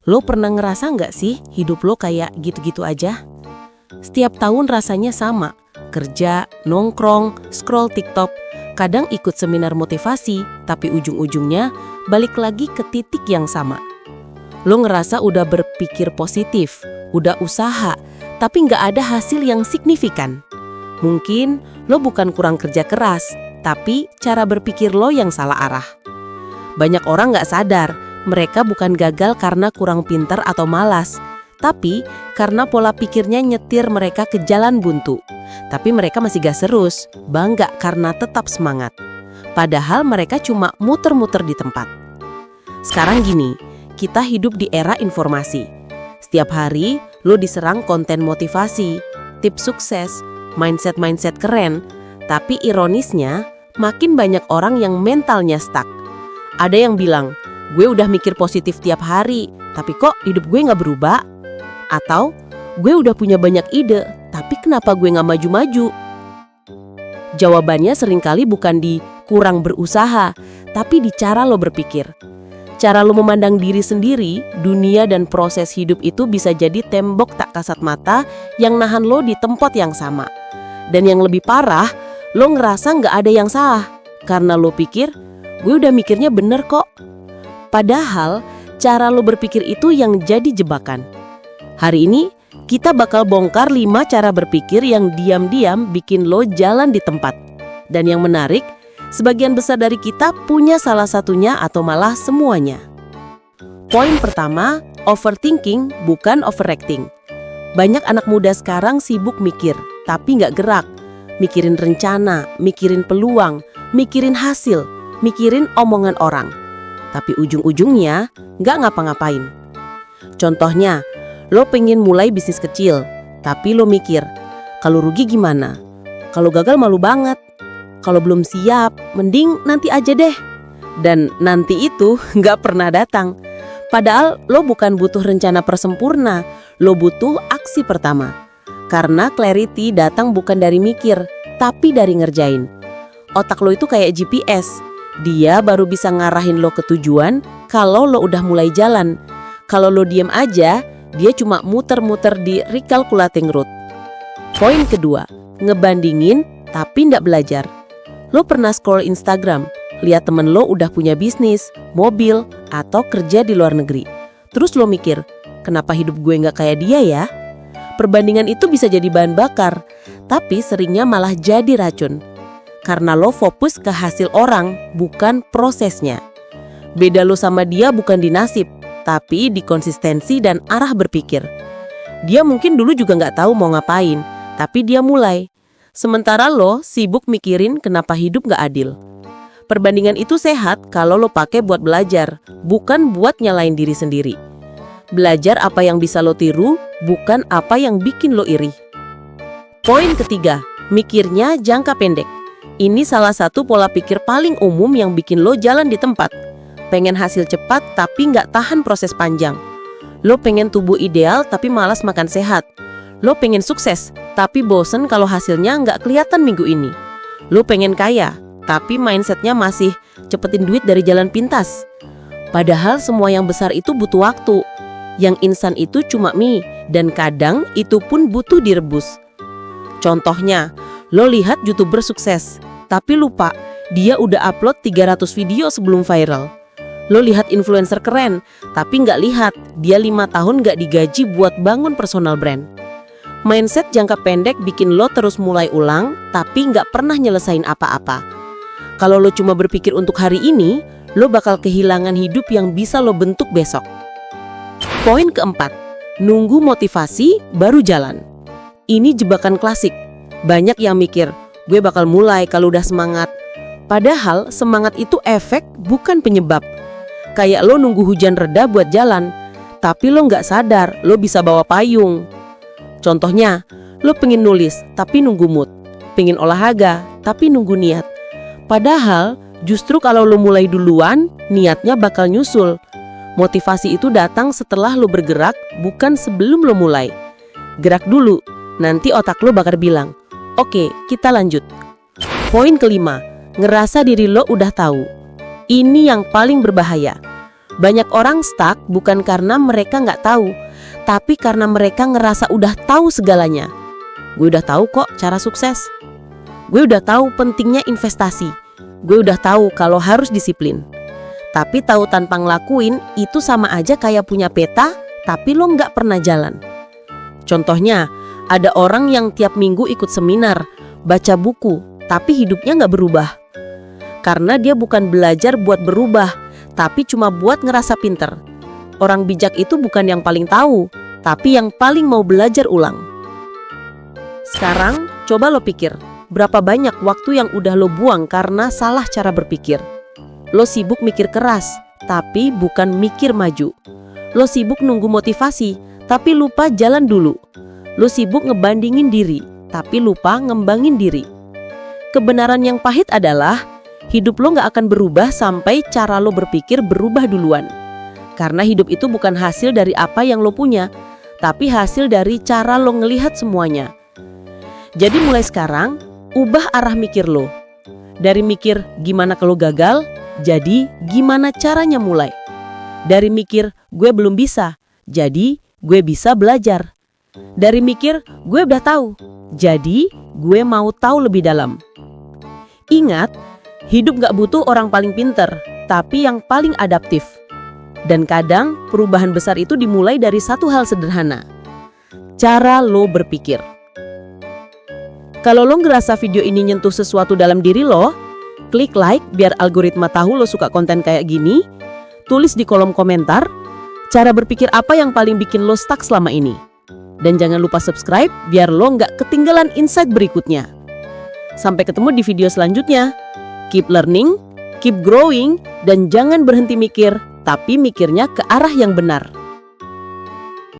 Lo pernah ngerasa nggak sih hidup lo kayak gitu-gitu aja? Setiap tahun rasanya sama. Kerja, nongkrong, scroll TikTok, kadang ikut seminar motivasi, tapi ujung-ujungnya balik lagi ke titik yang sama. Lo ngerasa udah berpikir positif, udah usaha, tapi nggak ada hasil yang signifikan. Mungkin lo bukan kurang kerja keras, tapi cara berpikir lo yang salah arah. Banyak orang nggak sadar, mereka bukan gagal karena kurang pintar atau malas, tapi karena pola pikirnya nyetir mereka ke jalan buntu. Tapi mereka masih gas terus, bangga karena tetap semangat. Padahal mereka cuma muter-muter di tempat. Sekarang gini, kita hidup di era informasi. Setiap hari lo diserang konten motivasi, tips sukses, mindset-mindset keren. Tapi ironisnya, makin banyak orang yang mentalnya stuck. Ada yang bilang, gue udah mikir positif tiap hari, tapi kok hidup gue nggak berubah? Atau, gue udah punya banyak ide, tapi kenapa gue nggak maju-maju? Jawabannya seringkali bukan di kurang berusaha, tapi di cara lo berpikir. Cara lo memandang diri sendiri, dunia dan proses hidup itu bisa jadi tembok tak kasat mata yang nahan lo di tempat yang sama. Dan yang lebih parah, lo ngerasa nggak ada yang salah, karena lo pikir, gue udah mikirnya bener kok. Padahal, cara lo berpikir itu yang jadi jebakan. Hari ini, kita bakal bongkar 5 cara berpikir yang diam-diam bikin lo jalan di tempat. Dan yang menarik, sebagian besar dari kita punya salah satunya atau malah semuanya. Poin pertama, overthinking bukan overacting. Banyak anak muda sekarang sibuk mikir, tapi nggak gerak. Mikirin rencana, mikirin peluang, mikirin hasil, mikirin omongan orang. Tapi ujung-ujungnya nggak ngapa-ngapain. Contohnya, lo pengen mulai bisnis kecil, tapi lo mikir, kalau rugi gimana? Kalau gagal malu banget. Kalau belum siap, mending nanti aja deh. Dan nanti itu nggak pernah datang. Padahal lo bukan butuh rencana persempurna, lo butuh aksi pertama. Karena clarity datang bukan dari mikir, tapi dari ngerjain. Otak lo itu kayak GPS. Dia baru bisa ngarahin lo ke tujuan kalau lo udah mulai jalan. Kalau lo diem aja, dia cuma muter-muter di recalculating route. Poin kedua, ngebandingin tapi nggak belajar. Lo pernah scroll Instagram, lihat temen lo udah punya bisnis, mobil, atau kerja di luar negeri. Terus lo mikir, kenapa hidup gue nggak kayak dia ya? Perbandingan itu bisa jadi bahan bakar, tapi seringnya malah jadi racun. Karena lo fokus ke hasil orang, bukan prosesnya. Beda lo sama dia bukan di nasib, tapi di konsistensi dan arah berpikir. Dia mungkin dulu juga nggak tahu mau ngapain, tapi dia mulai. Sementara lo sibuk mikirin kenapa hidup nggak adil. Perbandingan itu sehat kalau lo pakai buat belajar, bukan buat nyalain diri sendiri. Belajar apa yang bisa lo tiru, bukan apa yang bikin lo iri. Poin ketiga, mikirnya jangka pendek. Ini salah satu pola pikir paling umum yang bikin lo jalan di tempat. Pengen hasil cepat tapi nggak tahan proses panjang. Lo pengen tubuh ideal tapi malas makan sehat. Lo pengen sukses tapi bosen kalau hasilnya nggak kelihatan minggu ini. Lo pengen kaya tapi mindsetnya masih cepetin duit dari jalan pintas. Padahal semua yang besar itu butuh waktu. Yang instan itu cuma mie dan kadang itu pun butuh direbus. Contohnya, lo lihat YouTuber sukses tapi lupa dia udah upload 300 video sebelum viral. Lo lihat influencer keren, tapi nggak lihat dia 5 tahun nggak digaji buat bangun personal brand. Mindset jangka pendek bikin lo terus mulai ulang, tapi nggak pernah nyelesain apa-apa. Kalau lo cuma berpikir untuk hari ini, lo bakal kehilangan hidup yang bisa lo bentuk besok. Poin keempat, nunggu motivasi baru jalan. Ini jebakan klasik. Banyak yang mikir, gue bakal mulai kalau udah semangat. Padahal semangat itu efek, bukan penyebab. Kayak lo nunggu hujan reda buat jalan, tapi lo nggak sadar lo bisa bawa payung. Contohnya, lo pengen nulis tapi nunggu mood, pengen olahraga tapi nunggu niat. Padahal justru kalau lo mulai duluan, niatnya bakal nyusul. Motivasi itu datang setelah lo bergerak, bukan sebelum lo mulai. Gerak dulu, nanti otak lo bakal bilang, oke, kita lanjut. Poin kelima, ngerasa diri lo udah tahu. Ini yang paling berbahaya. Banyak orang stuck bukan karena mereka nggak tahu, tapi karena mereka ngerasa udah tahu segalanya. Gue udah tahu kok cara sukses. Gue udah tahu pentingnya investasi. Gue udah tahu kalau harus disiplin. Tapi tahu tanpa ngelakuin itu sama aja kayak punya peta, tapi lo nggak pernah jalan. Contohnya, ada orang yang tiap minggu ikut seminar, baca buku, tapi hidupnya nggak berubah. Karena dia bukan belajar buat berubah, tapi cuma buat ngerasa pinter. Orang bijak itu bukan yang paling tahu, tapi yang paling mau belajar ulang. Sekarang, coba lo pikir, berapa banyak waktu yang udah lo buang karena salah cara berpikir. Lo sibuk mikir keras, tapi bukan mikir maju. Lo sibuk nunggu motivasi, tapi lupa jalan dulu. Lo sibuk ngebandingin diri, tapi lupa ngembangin diri. Kebenaran yang pahit adalah, hidup lo gak akan berubah sampai cara lo berpikir berubah duluan. Karena hidup itu bukan hasil dari apa yang lo punya, tapi hasil dari cara lo ngelihat semuanya. Jadi mulai sekarang, ubah arah mikir lo. Dari mikir gimana kalau gagal, jadi gimana caranya mulai. Dari mikir gue belum bisa, jadi gue bisa belajar. Dari mikir gue udah tahu, jadi gue mau tahu lebih dalam. Ingat, hidup gak butuh orang paling pinter, tapi yang paling adaptif. Dan kadang perubahan besar itu dimulai dari satu hal sederhana. Cara lo berpikir. Kalau lo ngerasa video ini nyentuh sesuatu dalam diri lo, klik like biar algoritma tahu lo suka konten kayak gini. Tulis di kolom komentar, cara berpikir apa yang paling bikin lo stuck selama ini. Dan jangan lupa subscribe biar lo nggak ketinggalan insight berikutnya. Sampai ketemu di video selanjutnya. Keep learning, keep growing, dan jangan berhenti mikir, tapi mikirnya ke arah yang benar.